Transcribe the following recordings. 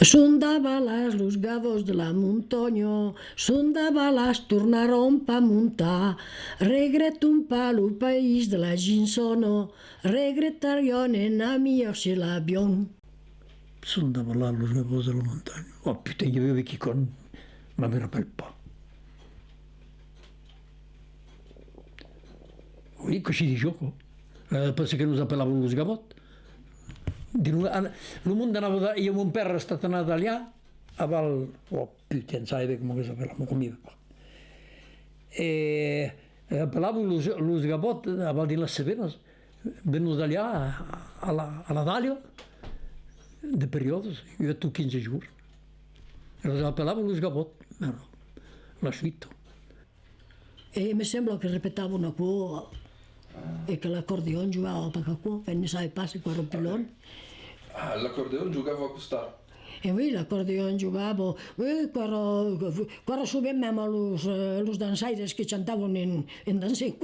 Son de balas los gavos de la montaña, son de balas tornaron pa muntar. Regreto un palo país de la ginsona, regretarían en a millor si l'avion. Son de balas los gavos de la montaña. Oh putain, il y avait qui con, mais je me rappelle pas. Oui, così di gioco. Penso che nos appellavano los gavot. El món anava i mon pare ha estat anat allà a Val... Oh, putain, sabe com que s'apellava, com iba. Apellava los gavot a Val di les Severes. Venos d'allà a la Dàlia, de periodes, jo he tu 15 jours. Els apellava los gavot, la suite. E mi sembra che ripetavano qua e che l'accordeon giocava perché qua, e ne sai pas qua il pilone. Ah, l'accordeon giocava a costare. E oui, l'accordeon giocava, quando subemmo los danzaires che cantavano in dancing.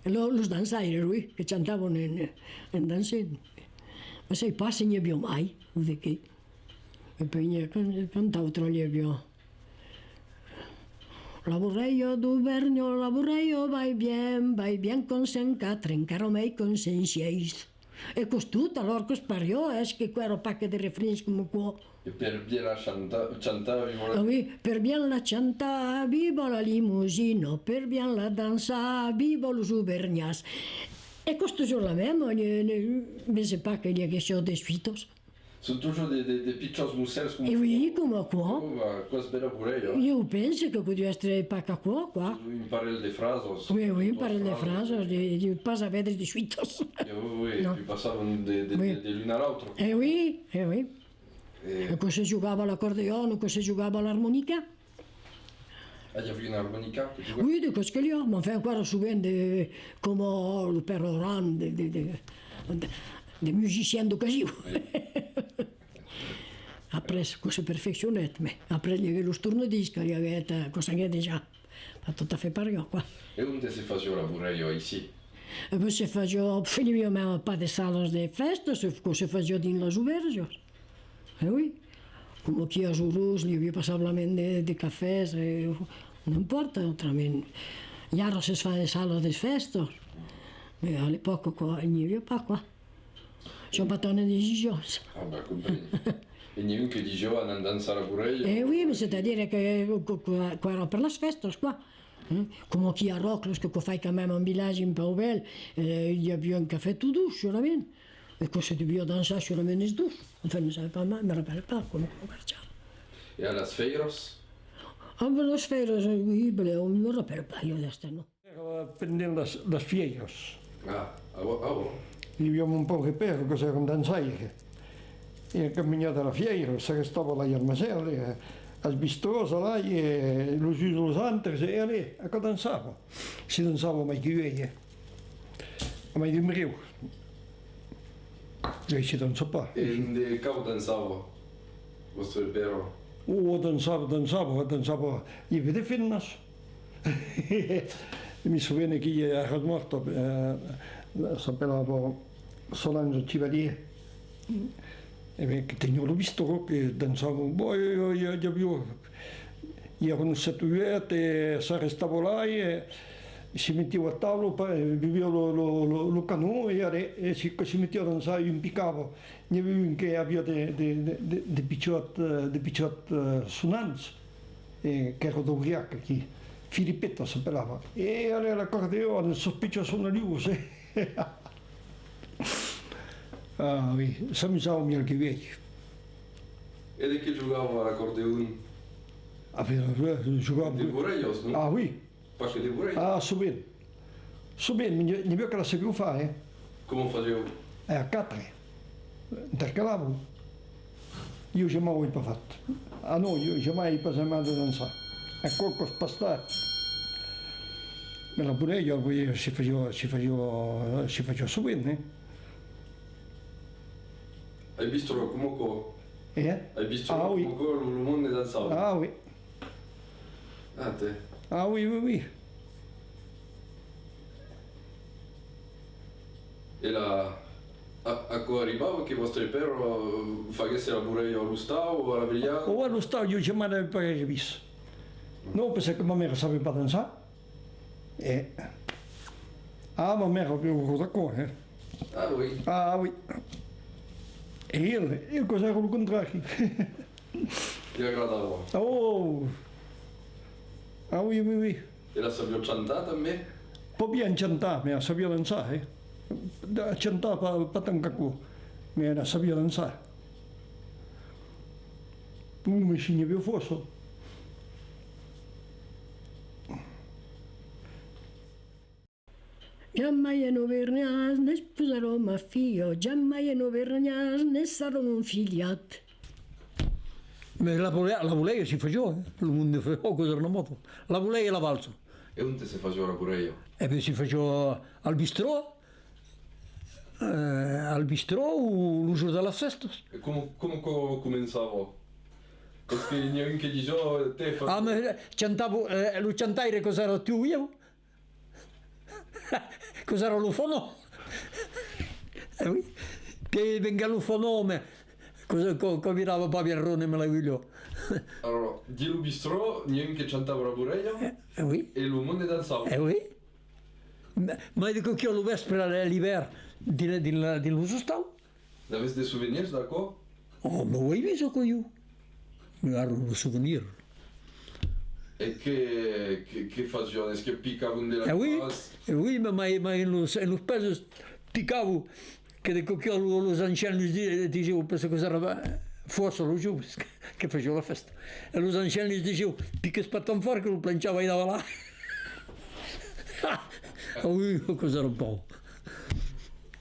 Los danzaires, oui, che cantavano in dancing. Ma sai pas se ne abbiamo mai, che. E poi cantavo li abbiamo. La vorrei d'Auvergne, la vorrei vai bien con Saint Catherine, caro mei con Saint Seis. E costut, allora che spariò, che qua era pacca di refrins come qua. E per bien la chantavi, Ah oui, per bien la chanta, vivo la limousine, per bien la dansa, vivo los auvergnats. E questo toujours la même, mais c'est pas qu'il y a question de suitos. Sunt toujours des piccios mussels E oui, come qua. Qua sbera pure io. Io penso che poteva essere pacca qua. Impari le frasi. Oui, impari le frasi, di pas a vedere di suitos. Oui, puis passavano di l'una all'altra. Oui. E poi si giocava l'accordeon, poi si giocava l'armonica. Ah, il y avait une harmonica que tu jouais? Oui, de ce qu'il y a, mais enfin, encore souvent, comme le père Laurent, des musiciens d'occasion. Après, ça perfectionnait, mais après, il y avait le tourne-disque, il y avait cosa che déjà, pas tout à fait pareil, quoi. E onde si faceva lavorare io, ici? E poi si faceva, il n'y avait même pas de salles de festa, se faceva dans les auberges. Eh oui, come qui a Zurus, hi havia passablement de cafès, no importa, autrament. I ara se fa de sales de festes. A l'època, il n'y havia pas, quoi. Això pas tant de decisions. Ah, bah, compris. E n'hi ha un che diceva andando a danzare pure io. Eh oui, mais c'est-à-dire que era per les festes, quoi. Come qui a Rocles, que fai quand même un village un peu bel, hi havia un cafè tout doux, sûrement. Et que se devia dansar sûrement els dos. Enfin, ne savais pas, me rappelle pas comment on marchava. E a las feiras? Ah, per les feiras, oui, però no me rappelle pas, jo d'esta no. Pendent les fieiras. Ah, Hi havia un poc de perro que s'era dansaire. E a camminare dalla fiera, se restava là al Masel, als bistròs là, e los uns los altres, e allà, a que dansava. Si dansava mai que veia. A mai d'un riu. E si dansa pas. E de cau danzava? Vostro vero? Dansava. Hi havia de fitness. Mi souviene che era morto, s'appellava Solange Chivalier. Che tenia lo bistro, che dansava un po', erano statuette, e si restava là e si metteva a tavola, beveva lo canò e si metteva a danzare, impiccava. Ne aveva un che aveva dei picciotti suonanti, che era d'Auriac, che Filippetto si appellava. E allora l'accordeone, il sospiccio suonaliuse. Ah oui, s'amusava mica che vecchio. E di che giocava l'accordeon? Giocava... Di Bureios, no? Ah oui. Pasce di Bureios? Ah, subito. Subito, ne avevo che la sapevo fare. Come facevo? A 4. Intercalavo. Io jamais ho pas fatto. Ah no, io jamais pas amato danzare. A qualche spastato. Ma la pure io si faceva subito, eh? Hai visto come Hai visto oui. come il mondo danzava? Ah oui. Ah, te? Ah oui. E la Ako arrivava che vostro perro facesse la bureia allo stau o alla vegliata? Ou allo stau io jamais n'avais pas revis. Non, parce que ma mère ne savait pas danser. Et... Ah, ma mère avait beaucoup d'accord. Hein. Ah oui. Ah oui. E il cos'era il contrario? Gli agradava. Oh! Ah oui, oui, oui. E la sapevo cantare a me? Pas bien chanter, mais elle savait danser. Chanter pas tant que quoi, mais elle savait danser. Mais je n'y avais pas ça. Jamais no vernias, ne sposerò ma figlio, jamais no vernias, ne sarò un figliat. Ma la voleia si faceva, il mondo faceva cosa era una moto. La voleia e la valsa. E onde si faceva la bureia? E poi si faceva al bistrò o l'uso della festa. E come cominciava? Perché neanche diceva te fa... Ah, ma cantavo, lo cantai cosa era tu io? Cos'era lo fono? Oui. Che venga lo fonome. Cosa combinava Papi Arrone me la voglio. Allora, di lo bistrò neanche cantava la bureia Oui. e lo mondo danzava. Oui. Ma dico che io lo vespera l'hiver dell'uso stau. Aveți des souvenirs d'acolo? Oh, ma vuoi visto con io? Mi guardo un souvenir. E che facevano? Che piccavano della Oui, casa? oui, ma in lo peso piccavo che dico che los anziani dicevo penso cosa era forse lo giù che facevo la festa. E los anziani dicevo picca spattan fuori che lo planciava e dava là. Oui, cosa era un po'.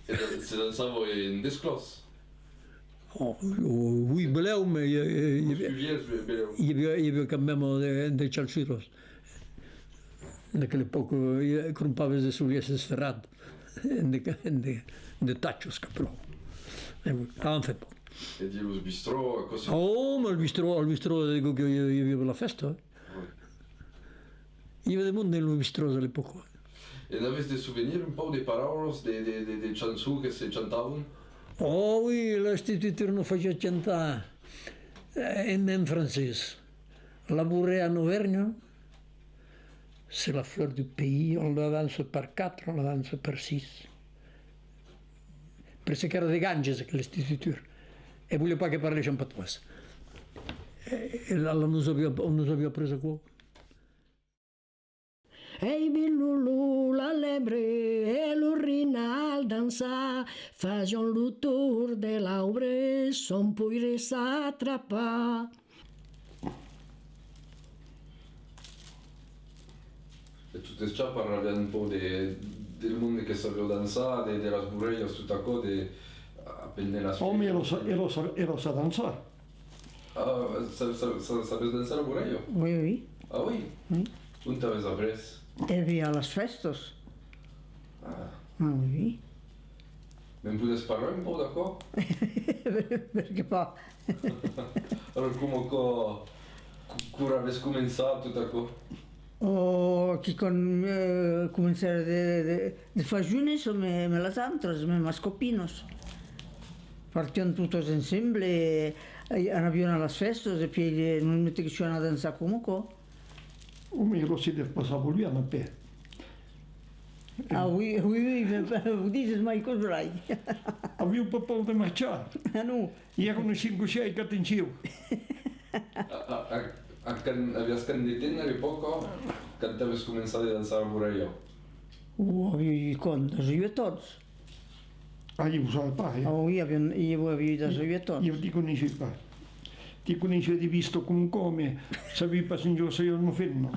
E si danzava in desclos? Oh, oui, beleu, ma Scuviers, beleu. il y avait quand même des chalchuros. Naquele pouco crumpavas de suliese sferrado, de tachos capro. Avevano fatto. E di lo bistrò, così. Oh, ma il bistro dico che io avevo la festa. Io vedevo nel bistro all'epoca. E aveți des souvenirs un po' de paroles, de chansons che si cantavano? Oh, oui, l'istituteur nous faisait chanter en français. La bourrée en Auvergne, c'est la fleur du pays, on la danse par 4, on la danse par 6. Perché era di Ganges l'istituteur. E voleva pas che parlassi un patois. E là, on nous avait preso qua. Ei Lulu, la lebre e l'urrinal dansa, fagion lo tour de l'aubre, son puire s'atrapar. E tu te già parlavi un po' del mondo che sapeva danzare, della sbureia, tutta cosa, appena la Oh, mais elle sa danser. Ah, sapevi danzare la bureia? Oui, oui. Ah oui? Unde aveți apres? E via las festas. Ah. Ah, oui. Mi puteți parla un po' d'acolo? Perché poi Allora, come aveți cominciat tot acolo? che con cominciare de fagiunes o me las antras, me mascopinos. Partían todos ensemble, andaban a las festas e poi non metti che ci vanno a danzare comunque. Oh, mais elle aussi d'être passée pour lui en paix. Ah, oui, oui, vous dites, ma cosa brai. Aveva un po' di marciare. Ah, no. Erano 5-6 che attendevo. Aveți când de tineri poco, când aveți cominciat de dansa la bureia? Quando? Da juietons. Ah, io usavo pas. Ah, oui, io avevo da juietons. Io ti conoscevo pas. Ti conoscevo di visto come, sapevi pas un giorno se io non fermo.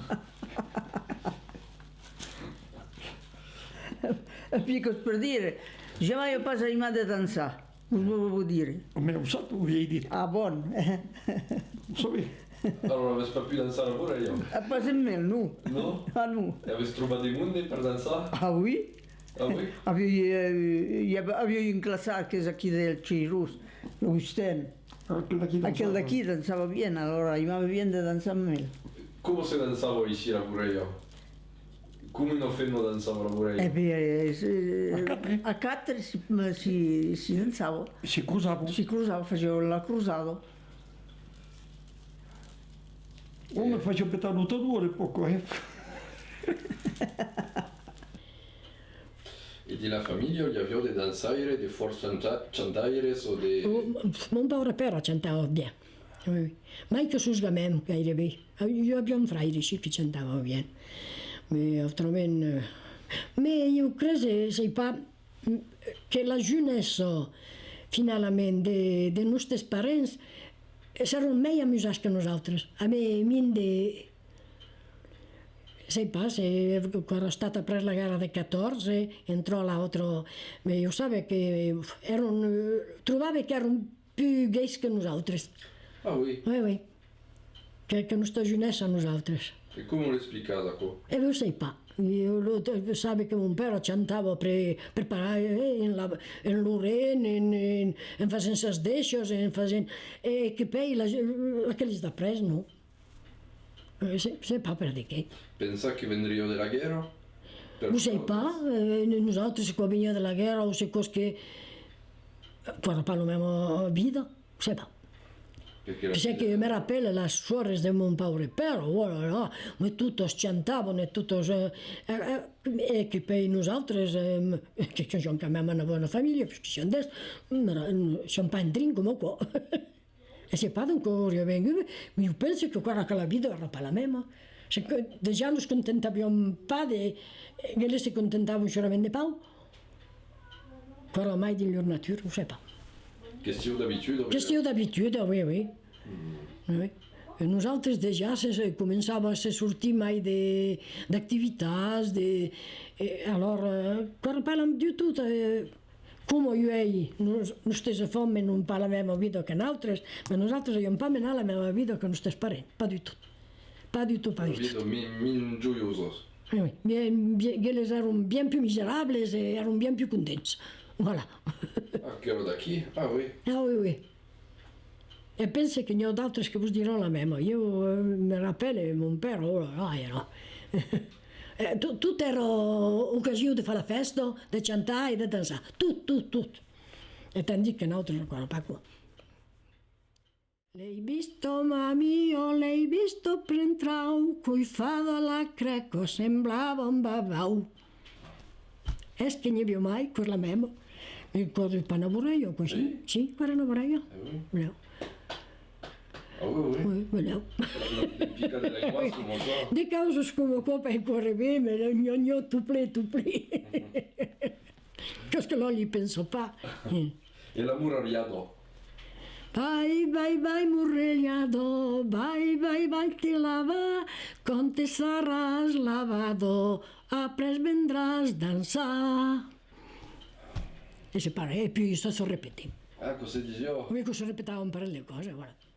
Fico per dire, jamais io passo mai da danzare. Non volevo dire. Ma ho usato, avevi detto. Ah, buon. Sapevi? Allora aveți pas pu dansa la bureia? Pas in me, no. No? Ah, no. E aveți trobat de munde per dansa? Ah, oui. Ah oui? Avevo un classato che è qui del Cirus, l'Augustin. Aquel d'aquí danzava bene, allora io mi viene da danzare meglio. Come se dansava ici la bureia? Come non fanno danzare la E vorrei? beh, a quatre si danzava, Si cruzavano. si cruzava, facevo la cruzata. Uno faceva per luttatore poco, E della famiglia gli avevano di danzare, di forza cantare o di... Mon pare pare cantava bene. Oui. Mai che susgamem gairebé. Io abbiamo frairi sì che cantava bene. Ma autrament... Ma io credo, sai pas, che la jeunesse, finalment, de nostres parents, s'erano més amusats que nosaltres. A mi de... Sai pas, quan è stata presa la guerra del 14, entrò l'altro, ma io sapevo che trovava che erano più gais que nosaltres. Ah oui? Oui, oui. Que nostra jeunesse a nosaltres. E come lo spiegate qua? E lo sai pas. Io sapevo che mon pare cantava per parare in Lorraine, in facendo ses deixos, in facendo... E che poi aquells després, no. Sai pas per di què. Pensa che vendrio della guerra? Ho sai pas, nosaltres quan venia de la guerra o sé cos que... Quan pas la meva vida, ho sai pas. Perché Sé che mi rappella le suores de mon paure però, voilà, ma tutti cantavano e tutti... E che poi nosaltres, che som també una bona família, perquè si andes, som pas en trin com qua. E se pas ancora io vengo, ma io penso che guarda che la vita era pas la meva. Già nos contentavam pas de... Che si contentavan solamente de pau. Però mai di loro natura, non sé pas. Question d'habitude? Qüestió d'habitude, oui, oui. Oui. E nosaltres ja començava a sortir mai d'activitats, alors, quan parlem de tot, com jo nostres famílies non pas la meva vida que nosaltres, ma nosaltres abbiamo pas menat la meva vida que nostres parents, pas du tot. Pas du tout, pas du tout. Min gioiosos. Oui, elles eren bien plus miserables et eren bien plus contents. Voilà. Ah, che ero da chi? Ah oui. Ah oui, oui. E penso che ne ho d'altres che vos diranno la meva. Io mi rappello mon père, oh là là, era... Tot era ocasió de fer la festa, de cantar i de dansar. Tot. E t'han dit que nosaltres ancora pas qua. L'hai visto, mamio, l'hai visto prentrau, coi fa de la creco semblava un babau. És que n'hi havia mai, per la meva. E cosa per una vorella, così? Sì, per una vorella. Vediamo. Ah oui, oui. Oui, vediamo. Pica delle cose come ça. Des causes come qua per correre, ma le gnogno tout ple. Qu'est-ce que là, gli penso pas. E l'amurariado? Vai, murregliado, vai, ti lava, con te saràs lavado, après vendràs dansar. E se pare, e poi sto repetendo. Ah, cosa dicevo? Come che si ripetava un paio di cose, guarda.